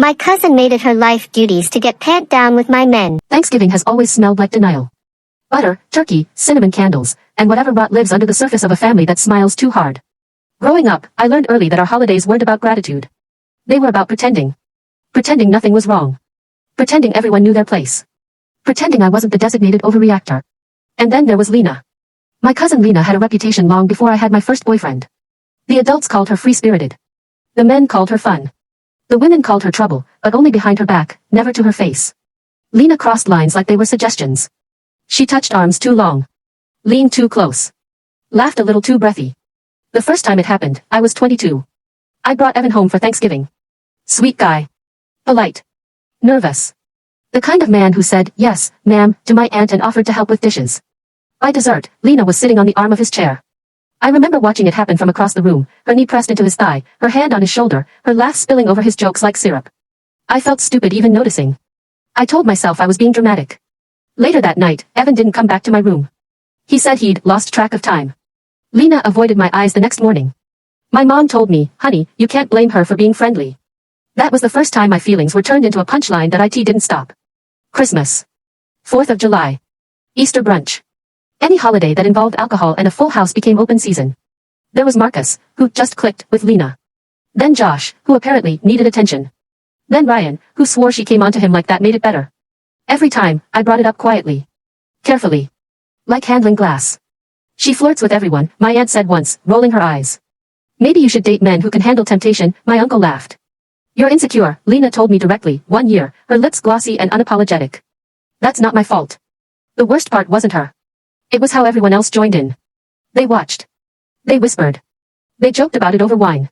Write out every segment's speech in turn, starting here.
My cousin made it her life duties to get paired down with my men. Thanksgiving has always smelled like denial. Butter, turkey, cinnamon candles, and whatever rot lives under the surface of a family that smiles too hard. Growing up, I learned early that our holidays weren't about gratitude. They were about pretending. Pretending nothing was wrong. Pretending everyone knew their place. Pretending I wasn't the designated overreactor. And then there was Lena. My cousin Lena had a reputation long before I had my first boyfriend. The adults called her free-spirited. The men called her fun. The women called her trouble, but only behind her back, never to her face. Lena crossed lines like they were suggestions. She touched arms too long. Leaned too close. Laughed a little too breathy. The first time it happened, I was 22. I brought Evan home for Thanksgiving. Sweet guy. Polite. Nervous. The kind of man who said, "Yes, ma'am," to my aunt and offered to help with dishes. By dessert, Lena was sitting on the arm of his chair. I remember watching it happen from across the room, her knee pressed into his thigh, her hand on his shoulder, her laugh spilling over his jokes like syrup. I felt stupid even noticing. I told myself I was being dramatic. Later that night, Evan didn't come back to my room. He said he'd lost track of time. Lena avoided my eyes the next morning. My mom told me, "Honey, you can't blame her for being friendly." That was the first time my feelings were turned into a punchline that didn't stop. Christmas. 4th of July. Easter brunch. Any holiday that involved alcohol and a full house became open season. There was Marcus, who just clicked with Lena. Then Josh, who apparently needed attention. Then Ryan, who swore she came onto him like that made it better. Every time, I brought it up quietly. Carefully. Like handling glass. She flirts with everyone, my aunt said once, rolling her eyes. Maybe you should date men who can handle temptation, my uncle laughed. You're insecure, Lena told me directly, one year, her lips glossy and unapologetic. That's not my fault. The worst part wasn't her. It was how everyone else joined in. They watched. They whispered. They joked about it over wine.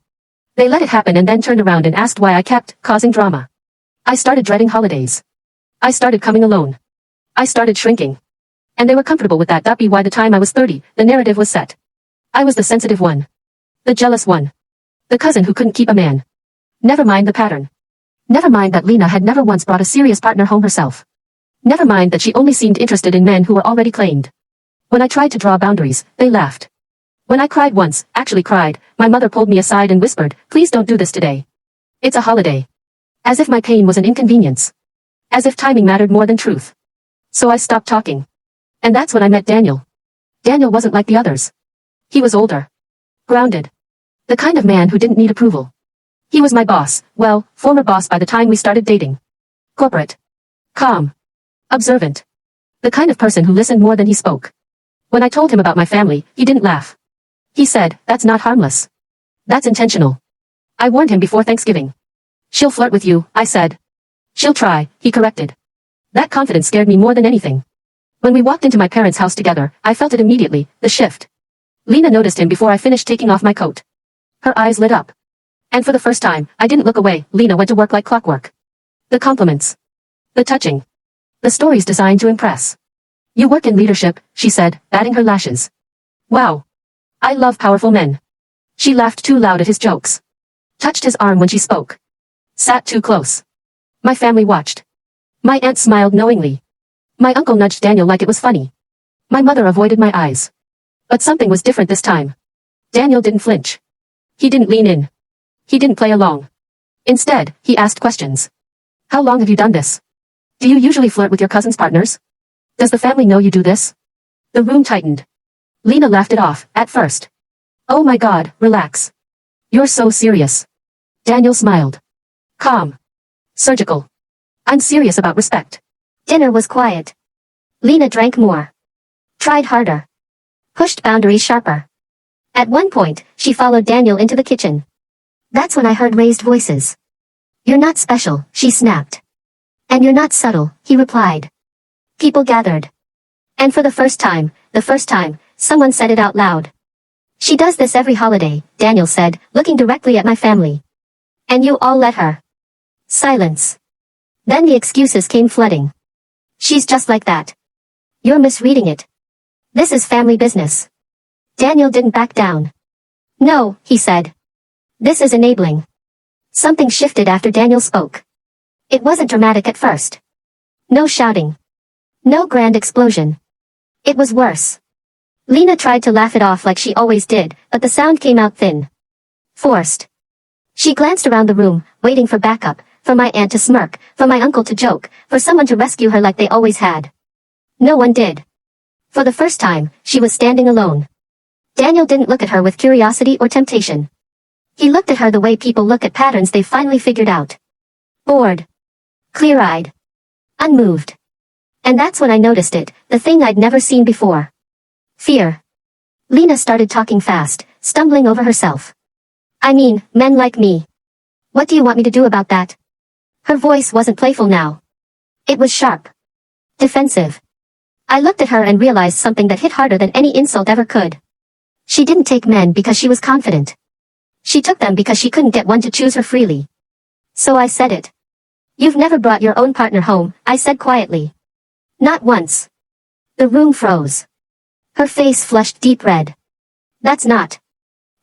They let it happen and then turned around and asked why I kept causing drama. I started dreading holidays. I started coming alone. I started shrinking. And they were comfortable with that. By the time I was 30, the narrative was set. I was the sensitive one. The jealous one. The cousin who couldn't keep a man. Never mind the pattern. Never mind that Lena had never once brought a serious partner home herself. Never mind that she only seemed interested in men who were already claimed. When I tried to draw boundaries, they laughed. When I cried once, actually cried, my mother pulled me aside and whispered, "Please don't do this today. It's a holiday." As if my pain was an inconvenience. As if timing mattered more than truth. So I stopped talking. And that's when I met Daniel. Daniel wasn't like the others. He was older. Grounded. The kind of man who didn't need approval. He was my boss, well, former boss by the time we started dating. Corporate. Calm. Observant. The kind of person who listened more than he spoke. When I told him about my family, he didn't laugh. He said, "That's not harmless. That's intentional." I warned him before Thanksgiving. "She'll flirt with you," I said. "She'll try," he corrected. That confidence scared me more than anything. When we walked into my parents' house together, I felt it immediately, the shift. Lena noticed him before I finished taking off my coat. Her eyes lit up. And for the first time, I didn't look away. Lena went to work like clockwork. The compliments. The touching. The stories designed to impress. "You work in leadership," she said, batting her lashes. "Wow. I love powerful men." She laughed too loud at his jokes. Touched his arm when she spoke. Sat too close. My family watched. My aunt smiled knowingly. My uncle nudged Daniel like it was funny. My mother avoided my eyes. But something was different this time. Daniel didn't flinch. He didn't lean in. He didn't play along. Instead, he asked questions. "How long have you done this? Do you usually flirt with your cousin's partners? Does the family know you do this?" The room tightened. Lena laughed it off, at first. "Oh my God, relax. You're so serious." Daniel smiled. Calm. Surgical. "I'm serious about respect." Dinner was quiet. Lena drank more. Tried harder. Pushed boundaries sharper. At one point, she followed Daniel into the kitchen. That's when I heard raised voices. "You're not special," she snapped. "And you're not subtle," he replied. People gathered. And for the first time, someone said it out loud. "She does this every holiday," Daniel said, looking directly at my family. "And you all let her." Silence. Then the excuses came flooding. "She's just like that. You're misreading it. This is family business." Daniel didn't back down. "No," he said. "This is enabling." Something shifted after Daniel spoke. It wasn't dramatic at first. No shouting. No grand explosion. It was worse. Lena tried to laugh it off like she always did, but the sound came out thin. Forced. She glanced around the room, waiting for backup, for my aunt to smirk, for my uncle to joke, for someone to rescue her like they always had. No one did. For the first time, she was standing alone. Daniel didn't look at her with curiosity or temptation. He looked at her the way people look at patterns they've finally figured out. Bored. Clear-eyed. Unmoved. And that's when I noticed it, the thing I'd never seen before. Fear. Lena started talking fast, stumbling over herself. I mean, men like me. What do you want me to do about that? Her voice wasn't playful now. It was sharp. Defensive. I looked at her and realized something that hit harder than any insult ever could. She didn't take men because she was confident. She took them because she couldn't get one to choose her freely. So I said it. You've never brought your own partner home, I said quietly. Not once. The room froze. Her face flushed deep red. That's not.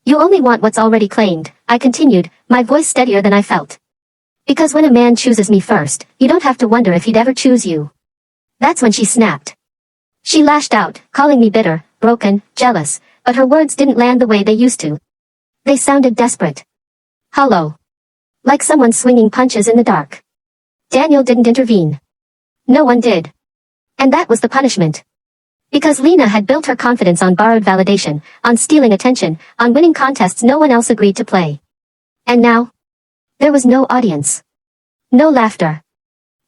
You only want what's already claimed, I continued, my voice steadier than I felt. Because when a man chooses me first, you don't have to wonder if he'd ever choose you. That's when she snapped. She lashed out, calling me bitter, broken, jealous, but her words didn't land the way they used to. They sounded desperate. Hollow. Like someone swinging punches in the dark. Daniel didn't intervene. No one did. And that was the punishment. Because Lena had built her confidence on borrowed validation, on stealing attention, on winning contests no one else agreed to play. And now? There was no audience. No laughter.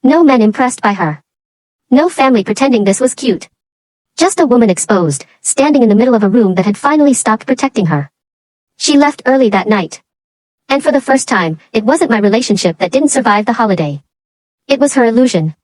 No men impressed by her. No family pretending this was cute. Just a woman exposed, standing in the middle of a room that had finally stopped protecting her. She left early that night. And for the first time, it wasn't my relationship that didn't survive the holiday. It was her illusion.